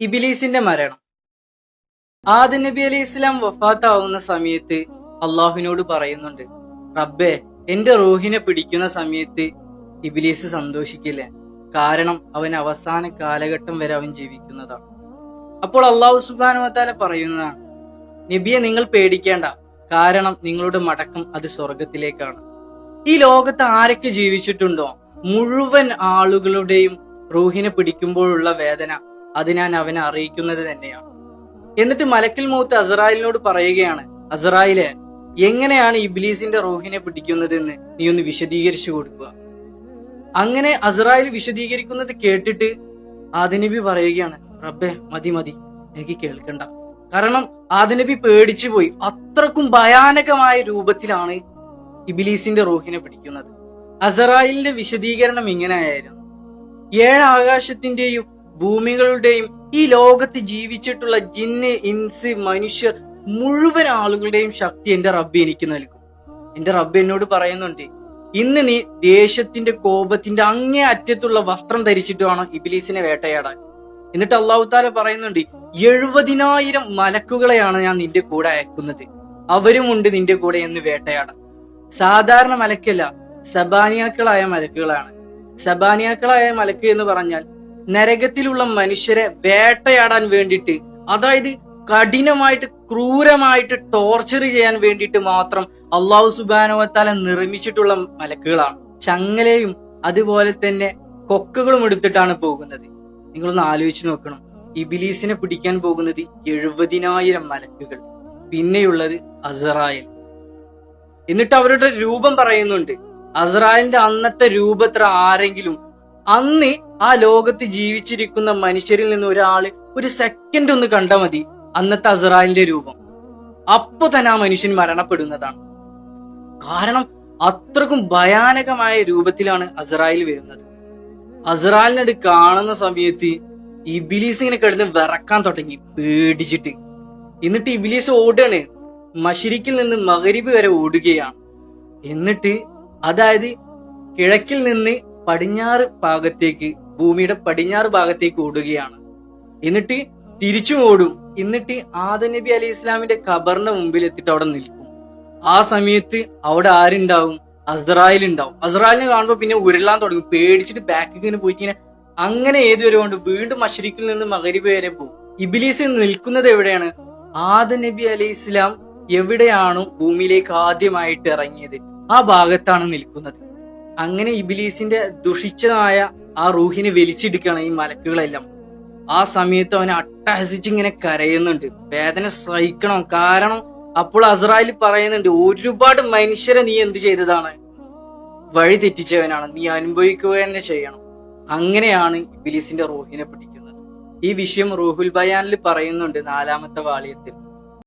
ഇബിലീസിന്റെ മരണം. ആദം നബി അലൈഹി ഇസ്ലാം വഫാത്താവുന്ന സമയത്ത് അള്ളാഹുവിനോട് പറയുന്നുണ്ട്, റബ്ബേ, എന്റെ റൂഹിനെ പിടിക്കുന്ന സമയത്ത് ഇബിലീസ് സന്തോഷിക്കില്ല, കാരണം അവൻ അവസാന കാലഘട്ടം വരെ അവൻ ജീവിക്കുന്നതാണ്. അപ്പോൾ അള്ളാഹു സുബ്ഹാനഹു വ തആല പറയുന്നതാണ്, നബിയെ, നിങ്ങൾ പേടിക്കേണ്ട, കാരണം നിങ്ങളുടെ മടക്കം അത് സ്വർഗത്തിലേക്കാണ്. ഈ ലോകത്ത് ആരൊക്കെ ജീവിച്ചിട്ടുണ്ടോ മുഴുവൻ ആളുകളുടെയും റൂഹിനെ പിടിക്കുമ്പോഴുള്ള വേദന അത് ഞാൻ അവനെ അറിയിക്കുന്നത് തന്നെയാണ്. എന്നിട്ട് മലക്കുൽ മൗത്ത് അസ്റായിലിനോട് പറയുകയാണ്, അസ്റായിലെ, എങ്ങനെയാണ് ഇബ്ലീസിന്റെ റൂഹിനെ പിടിക്കുന്നതെന്ന് നീ ഒന്ന് വിശദീകരിച്ചു കൊടുക്കുക. അങ്ങനെ അസ്റായിൽ വിശദീകരിക്കുന്നത് കേട്ടിട്ട് ആദം നബി പറയുകയാണ്, റബ്ബേ, മതി മതി, എനിക്ക് കേൾക്കണ്ട. കാരണം ആദം നബി പേടിച്ചു പോയി. അത്രക്കും ഭയാനകമായ രൂപത്തിലാണ് ഇബ്ലീസിന്റെ റൂഹിനെ പിടിക്കുന്നത്. അസ്റായിലിന്റെ വിശദീകരണം ഇങ്ങനെയായിരുന്നു, 7 ആകാശത്തിന്റെയും ഭൂമികളുടെയും ഈ ലോകത്ത് ജീവിച്ചിട്ടുള്ള ജിന്ന്, ഇൻസ്, മനുഷ്യർ മുഴുവൻ ആളുകളുടെയും ശക്തി എന്റെ റബ്ബ് എനിക്ക് നൽകും. എന്റെ റബ്ബ് എന്നോട് പറയുന്നുണ്ട്, ഇന്ന് നീ ദേഷ്യത്തിന്റെ, കോപത്തിന്റെ അങ്ങേ അറ്റത്തുള്ള വസ്ത്രം ധരിച്ചിട്ട് വേണം ഇബ്ലീസിനെ വേട്ടയാടാൻ. എന്നിട്ട് അല്ലാഹു തആല പറയുന്നുണ്ട്, 70,000 മലക്കുകളെയാണ് ഞാൻ നിന്റെ കൂടെ അയക്കുന്നത്, അവരുമുണ്ട് നിന്റെ കൂടെ എന്ന് വേട്ടയാടാൻ. സാധാരണ മലക്കല്ല, സബാനിയാക്കളായ മലക്കുകളാണ്. സബാനിയാക്കളായ മലക്ക് എന്ന് പറഞ്ഞാൽ നരകത്തിലുള്ള മനുഷ്യരെ വേട്ടയാടാൻ വേണ്ടിയിട്ട്, അതായത് കഠിനമായിട്ട് ക്രൂരമായിട്ട് ടോർച്ചർ ചെയ്യാൻ വേണ്ടിയിട്ട് മാത്രം അള്ളാഹു സുബ്ഹാനഹു വ തആല നിർമ്മിച്ചിട്ടുള്ള മലക്കുകളാണ്. ചങ്ങലയും അതുപോലെ തന്നെ കൊക്കകളും എടുത്തിട്ടാണ് പോകുന്നത്. നിങ്ങളൊന്ന് ആലോചിച്ച് നോക്കണം, ഇബ്ലീസിനെ പിടിക്കാൻ പോകുന്നത് 70,000 മലക്കുകൾ, പിന്നെയുള്ളത് അസ്റായിൽ. എന്നിട്ട് അവരുടെ രൂപം പറയുന്നുണ്ട്. അസ്റായിലിന്റെ അന്നത്തെ രൂപത്ര ആരെങ്കിലും അന്ന് ആ ലോകത്ത് ജീവിച്ചിരിക്കുന്ന മനുഷ്യരിൽ നിന്ന് ഒരാള് ഒരു സെക്കൻഡ് ഒന്ന് കണ്ടാൽ മതി, അന്നത്തെ അസ്റായിലിന്റെ രൂപം, അപ്പൊ തന്നെ ആ മനുഷ്യൻ മരണപ്പെടുന്നതാണ്. കാരണം അത്രക്കും ഭയാനകമായ രൂപത്തിലാണ് അസ്റായിൽ വരുന്നത്. അസ്റായിലിനോട് കാണുന്ന സമയത്ത് ഇബ്ലീസ് ഇങ്ങനെ കിടന്ന് വിറക്കാൻ തുടങ്ങി, പേടിച്ചിട്ട്. എന്നിട്ട് ഇബ്ലീസ് ഓടാണ്, മശ്രിക്കിൽ നിന്ന് മഗ്രിബ് വരെ ഓടുകയാണ്. എന്നിട്ട് അതായത് കിഴക്കിൽ നിന്ന് പടിഞ്ഞാറ് ഭാഗത്തേക്ക്, ഭൂമിയുടെ പടിഞ്ഞാറ് ഭാഗത്തേക്ക് ഓടുകയാണ്. എന്നിട്ട് തിരിച്ചും ഓടും. എന്നിട്ട് ആദം നബി അലൈഹി ഇസ്ലാമിന്റെ ഖബറിന്റെ മുമ്പിൽ എത്തിയിട്ട് അവിടെ നിൽക്കും. ആ സമയത്ത് അവിടെ ആരുണ്ടാവും? അസ്റായിൽ ഉണ്ടാവും. അസ്റായിലിനെ കാണുമ്പോ പിന്നെ ഉരുളാൻ തുടങ്ങും, പേടിച്ചിട്ട് ബാക്കിൽ ഇങ്ങനെ പോയിട്ട് ഇങ്ങനെ അങ്ങനെ ഏതുവരെ കൊണ്ട് വീണ്ടും മശ്രിക്കിൽ നിന്ന് മഗ്രിബ് വരെ പോകും. ഇബ്ലീസ് നിൽക്കുന്നത് എവിടെയാണ്? ആദം നബി അലൈഹി ഇസ്ലാം എവിടെയാണോ ഭൂമിയിലേക്ക് ആദ്യമായിട്ട് ഇറങ്ങിയത് ആ ഭാഗത്താണ് നിൽക്കുന്നത്. അങ്ങനെ ഇബ്ലീസിന്റെ ദുഷിച്ചതായ ആ റൂഹിനെ വലിച്ചെടുക്കുകയാണ് ഈ മലക്കുകളെല്ലാം. ആ സമയത്ത് അവനെ അട്ടഹസിച്ച് ഇങ്ങനെ കരയുന്നുണ്ട്, വേദന സഹിക്കണം. കാരണം അപ്പോൾ അസ്റായിൽ പറയുന്നുണ്ട്, ഒരുപാട് മനുഷ്യരെ നീ എന്ത് ചെയ്തതാണ്? വഴി തെറ്റിച്ചവനാണ്, നീ അനുഭവിക്കുക തന്നെ ചെയ്യണം. അങ്ങനെയാണ് ഇബ്ലീസിന്റെ റൂഹിനെ പിടിക്കുന്നത്. ഈ വിഷയം റൂഹുൽ ബയാനിൽ പറയുന്നുണ്ട് 4-ാമത്തെ വാള്യത്തിൽ.